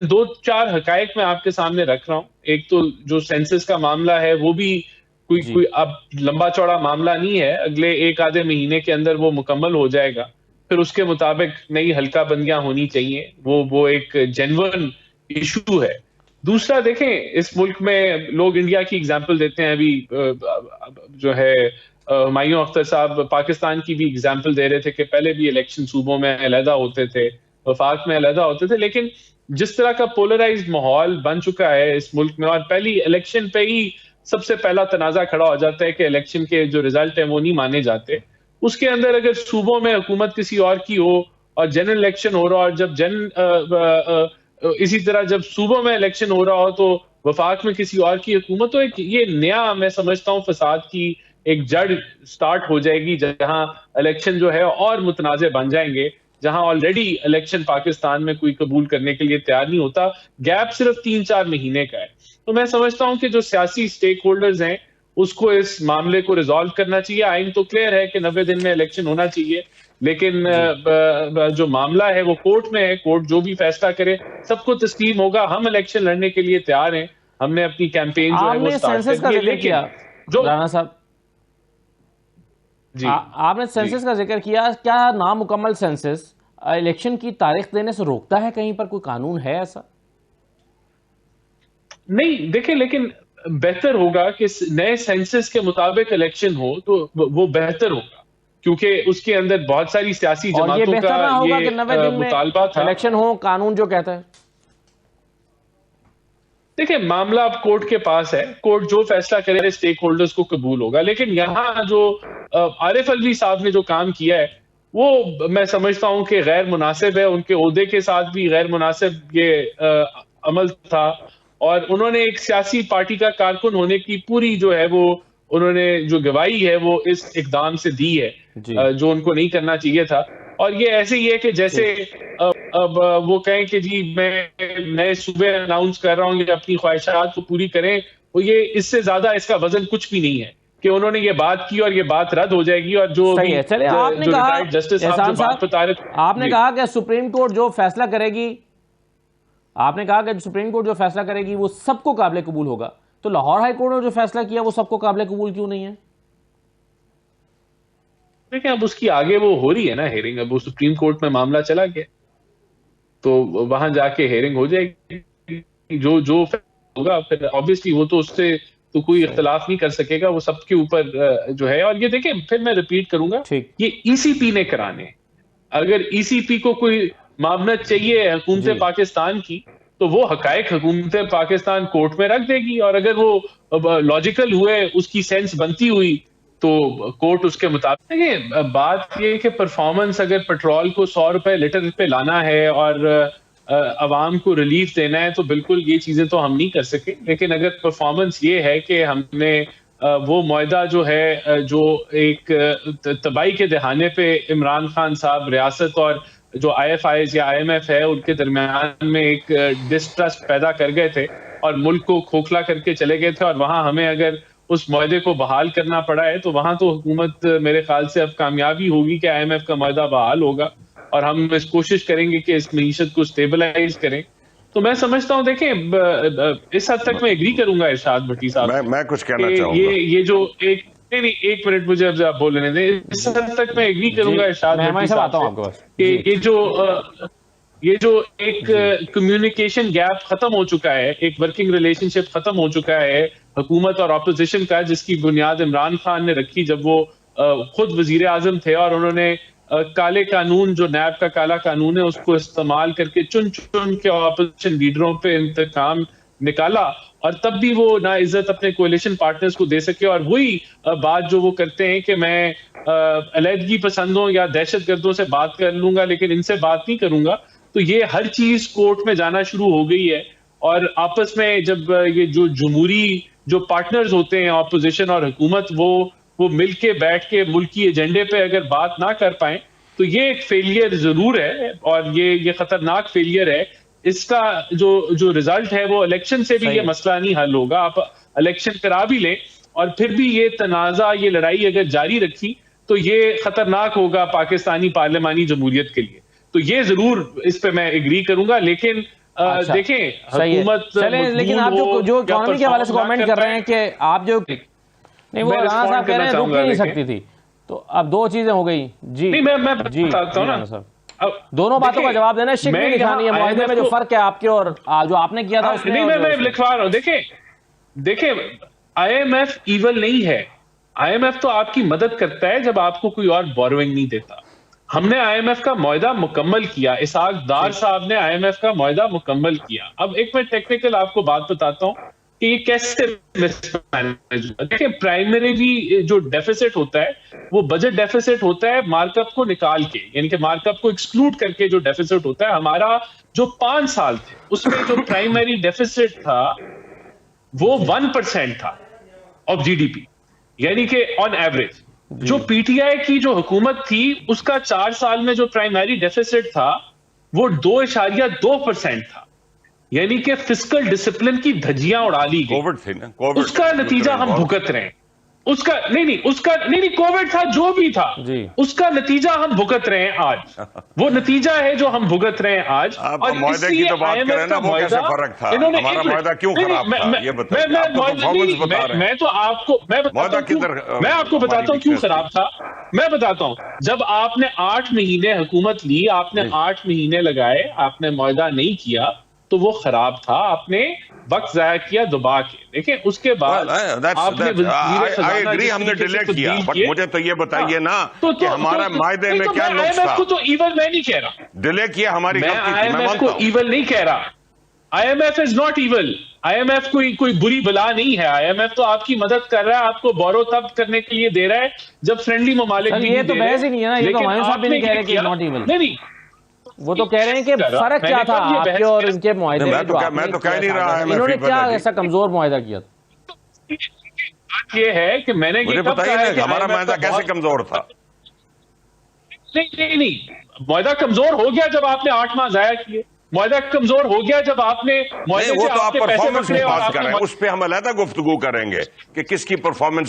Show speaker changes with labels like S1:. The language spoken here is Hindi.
S1: दो चार हकायक मैं आपके सामने रख रहा हूँ। एक तो जो सेंसस का मामला है वो भी कोई
S2: जी।
S1: कोई अब लंबा चौड़ा मामला नहीं है, अगले एक आधे महीने के अंदर वो मुकम्मल हो जाएगा। फिर उसके मुताबिक नई हल्का बंदियां होनी चाहिए, वो एक जेन्युइन इशू है। दूसरा देखें, इस मुल्क में लोग इंडिया की एग्जाम्पल देते हैं, अभी जो है हुमायूं अख्तर साहब पाकिस्तान की भी एग्जाम्पल दे रहे थे कि पहले भी इलेक्शन सूबों में अलहदा होते थे, वफाक में अलहदा होते थे, लेकिन जिस तरह का पोलराइज्ड माहौल बन चुका है इस मुल्क में, और पहली इलेक्शन पे ही सबसे पहला तनाजा खड़ा हो जाता है कि इलेक्शन के जो रिजल्ट है वो नहीं माने जाते। उसके अंदर अगर सूबों में हुकूमत किसी और की हो और जनरल इलेक्शन हो रहा हो, और जब इसी तरह जब सूबों में इलेक्शन हो रहा हो तो वफाक में किसी और की हुकूमत, तो एक ये नया मैं समझता हूँ फसाद की एक जड़ स्टार्ट हो जाएगी, जहां इलेक्शन जो है और मुतनाज़ बन जाएंगे, जहां ऑलरेडी इलेक्शन पाकिस्तान में कोई कबूल करने के लिए तैयार नहीं होता। गैप सिर्फ 3-4 महीने का है। तो मैं समझता हूं कि जो सियासी स्टेक होल्डर्स हैं उसको इस मामले को रिजॉल्व करना चाहिए। आइन तो क्लियर है कि 90 दिन में इलेक्शन होना चाहिए, लेकिन
S2: जी।
S1: जो मामला है वो कोर्ट में है, कोर्ट जो भी फैसला करे सबको तस्लीम होगा। हम इलेक्शन लड़ने के लिए तैयार हैं, हमने अपनी कैंपेन जो है वो
S2: आपने
S1: स्टार्ट कर
S2: सेंसस का
S1: दी है,
S2: जिक्र
S1: लेकिन
S2: किया
S1: जो
S2: राणा साहब,
S1: जी
S2: आपने
S1: जी
S2: सेंसस का जिक्र किया, क्या नामुकम्मल सेंसस इलेक्शन की तारीख देने से रोकता है? कहीं पर कोई कानून है ऐसा?
S1: नहीं देखें, लेकिन बेहतर होगा कि नए सेंसस के मुताबिक इलेक्शन हो तो वो बेहतर होगा, क्योंकि उसके अंदर बहुत सारी सियासी
S2: और ये
S1: जमातों का
S2: बेहतर ना होगा
S1: ये
S2: कि 90 दिन में
S1: मुतालबा था।
S2: इलेक्शन हो, कानून जो कहता है?
S1: देखिए, मामला अब कोर्ट के पास है, कोर्ट जो फैसला करे स्टेक होल्डर्स को कबूल होगा, लेकिन यहाँ जो आरिफ अलवी साहब ने जो काम किया है वो मैं समझता हूँ कि गैर मुनासिब है, उनके ओहदे के साथ भी गैर मुनासिब ये अमल था। और उन्होंने एक सियासी पार्टी का कारकुन होने की पूरी जो है वो उन्होंने जो गवाही है वो इस इकदाम से दी है,
S2: जी।
S1: जो उनको नहीं करना चाहिए था। और ये ऐसे ही है कि जैसे
S2: ठीक।
S1: अब वो कहें कि जी मैं नए सूबे अनाउंस कर रहा हूँ, ये अपनी ख्वाहिशात को पूरी करें, तो ये इससे ज्यादा इसका वजन कुछ भी नहीं है कि उन्होंने ये बात की और ये बात रद्द हो जाएगी। और जो
S2: सही
S1: अभी
S2: है। चलिए, आपने
S1: जो
S2: कहा
S1: रिटायर्ड जस्टिस साहब जो
S2: एहसान
S1: बात
S2: साहब,
S1: बता रहे थे,
S2: आपने
S1: जी
S2: कहा कि सुप्रीम कोर्ट जो फैसला करेगी, आपने कहा कि सुप्रीम कोर्ट जो फैसला करेगी वो सबको काबिल कबूल होगा, तो लाहौर हाई कोर्ट ने जो फैसला किया वो सबको काबिल कबूल क्यों नहीं है?
S1: देखिए, अब उसकी आगे वो हो रही है ना हेयरिंग, अब वो सुप्रीम कोर्ट में मामला चला गया, तो वहां जाके हेयरिंग हो जाएगी। जो जो होगा फिर ऑब्वियसली वो तो उससे तो कोई
S2: सही।
S1: इख्तलाफ नहीं कर सकेगा, वो सबके ऊपर जो है। और ये देखें, फिर मैं रिपीट करूंगा,
S2: ठीक।
S1: ये ईसीपी ने कराने, अगर ईसीपी को कोई मामलत चाहिए हुकूमत
S2: जी।
S1: पाकिस्तान की, तो वो हकायक हुकूमत पाकिस्तान कोर्ट में रख देगी, और अगर वो लॉजिकल हुए, उसकी सेंस बनती हुई, तो कोर्ट उसके मुताबिक। देखिए, बात ये कि परफॉर्मेंस, अगर पेट्रोल को 100 रुपए लीटर पे लाना है और अवाम को रिलीफ देना है, तो बिल्कुल ये चीजें तो हम नहीं कर सके। लेकिन अगर परफॉर्मेंस ये है कि हमने वो मुआहदा जो है जो एक तबाही के दहाने पे इमरान खान साहब रियासत और जो आईएफआईज या आईएमएफ है उनके दरमियान में एक डिस्ट्रस्ट पैदा कर गए थे और मुल्क को खोखला करके चले गए थे, और वहां हमें अगर उस मुआहदे को बहाल करना पड़ा है, तो वहां तो हुकूमत मेरे ख्याल से अब कामयाबी होगी कि आईएमएफ का मुआहदा बहाल होगा, और हम इस कोशिश करेंगे कि इस मीशत को स्टेबलाइज करें। तो मैं समझता हूँ, देखें, इस हद तक मैं एग्री करूंगा इरशाद भट्टी साहब से
S3: मैं कुछ
S1: कि
S3: कहना चाहूंगा।
S1: ये जो एक नहीं नहीं, एक मिनट मुझे अब आप बोल लेने दें। इस हद तक मैं एग्री
S2: जी,
S1: करूंगा इरशाद
S2: मैं
S1: भट्टी
S2: हमारे साहब
S1: साहब
S2: आता हूं
S1: से
S2: आपके पास।
S1: कि
S2: जी।
S1: ये जो एक
S2: जी।
S1: कम्युनिकेशन गैप खत्म हो चुका है, एक वर्किंग रिलेशनशिप खत्म हो चुका है हुकूमत और अपोजिशन का, जिसकी बुनियाद इमरान खान ने रखी जब वो खुद वजीर आजम थे, और उन्होंने काले कानून, जो नैब का काला कानून है, उसको इस्तेमाल करके चुन चुन के अपोजिशन लीडरों पे इंतकाम निकाला, और तब भी वो ना इज्जत अपने कोalition पार्टनर्स को दे सके। और वही बात जो वो करते हैं कि मैं अलहदगी पसंदों या दहशत गर्दों से बात कर लूंगा लेकिन इनसे बात नहीं करूंगा, तो ये हर चीज कोर्ट में जाना शुरू हो गई है। और आपस में जब ये जो जमहूरी जो पार्टनर्स होते हैं ऑपोजिशन और हुकूमत, वो मिलके बैठ के मुल्की एजेंडे पे अगर बात ना कर पाए, तो ये एक फेलियर जरूर है, और ये खतरनाक फेलियर है। इसका जो रिजल्ट है वो इलेक्शन से भी
S2: सही
S1: ये
S2: है।
S1: मसला नहीं हल होगा। आप इलेक्शन करा भी लें और फिर भी ये तनाजा, ये लड़ाई अगर जारी रखी, तो ये खतरनाक होगा पाकिस्तानी पार्लिमानी जमहूरियत के लिए। तो ये जरूर इस पे मैं एग्री करूंगा, लेकिन
S2: अच्छा,
S1: देखें
S2: सही है।
S1: हुकूमत
S2: चलें, लेकिन आप जो इकोनॉमी के हवाले से कमेंट कर रहे हैं कि आप जो नहीं, वो राणा साहब कह रहे हैं रुक ही नहीं सकती थी, तो अब दो चीजें हो गई जी।
S1: नहीं, मैं बताता हूं ना
S2: साहब, दोनों बातों का जवाब देना, शिक भी दिखानी है, मुआहदे में जो फर्क है आपके और जो आपने किया था उसमें।
S1: नहीं, मैं लिखवा रहा हूं। देखें IMF ईवल नहीं है। IMF तो आपकी मदद करता है जब आपको कोई और बोरोइंग नहीं देता। हमने IMF का मुआहदा मुकम्मल किया, इसहाक डार साहब ने IMF का मुआहदा मुकम्मल किया। अब एक मैं टेक्निकल आपको बात बताता हूं कि ये कैसे मैनेज होता है। देखिए, प्राइमरीली जो डेफिसिट होता है वो बजट डेफिसिट होता है मार्कअप को निकाल के, यानी कि मार्कअप को एक्सक्लूड करके जो डेफिसिट होता है। हमारा जो 5 साल थे उसमें जो प्राइमरी डेफिसिट था वो 1% था ऑफ GDP, यानी कि ऑन एवरेज। जो PTI की जो हुकूमत थी उसका 4 साल में जो प्राइमरी डेफिसिट था वो 2.2% था, यानी कि फिस्कल डिसिप्लिन की धज्जियां उड़ा ली गई।
S3: कोविड थे ना, कोविड
S1: उसका नतीजा हम भुगत रहे हैं। उसका नहीं कोविड था, जो भी था उसका नतीजा हम भुगत रहे हैं आज। वो नतीजा है जो हम भुगत रहे हैं आज।
S3: और मुआहदे की तो बात करें ना, वो कैसे फर्क था, हमारा मुआहदा क्यों खराब था, ये बताइए। मैं
S1: आपको बताता हूं क्यों खराब था। मैं बताता हूं, जब आपने 8 महीने हुकूमत ली, आपने 8 महीने लगाए, आपने मुआहदा नहीं किया तो वो खराब था। आपने वक्त जाया किया दबा के। देखिए, उसके बाद
S3: हमने डिले किया, बट मुझे तो ये बताइए ना कि हमारा मुआहदे में क्या नुक्स था।
S1: तो ईवल मैं नहीं कह रहा,
S3: डिले किया हमारी गलती थी, मैं
S1: IMF को ईवल नहीं कह रहा। IMF is not evil. IMF कोई बुरी बला नहीं है। IMF तो आपकी मदद कर रहा है, आपको बोरो तब करने के लिए दे रहा है जब फ्रेंडली ममालिक भी
S2: ये तो बहस ही नहीं है ना, ये तो हमारे साहब भी नहीं कह रहे कि नॉट ईवल।
S1: नहीं,
S2: वो तो कह रहे हैं कि फर्क क्या था आपके और इनके मुआहदे में।
S3: मैं तो कह नहीं रहा है,
S2: इन्होंने क्या ऐसा कमजोर मुआहदा किया था।
S1: ये है कि मैंने
S3: मुझे बताइए कि हमारा मुआहदा कैसे कमजोर था।
S1: नहीं, मुआहदा कमजोर हो गया जब आपने 8 माह जाया किए। मुआहदा कमजोर हो गया जब आपने
S3: वो तो आप परफॉर्मेंस की बात कर रहे हैं, उस पर हम अलग गुफ्तगू करेंगे कि किसकी परफॉर्मेंस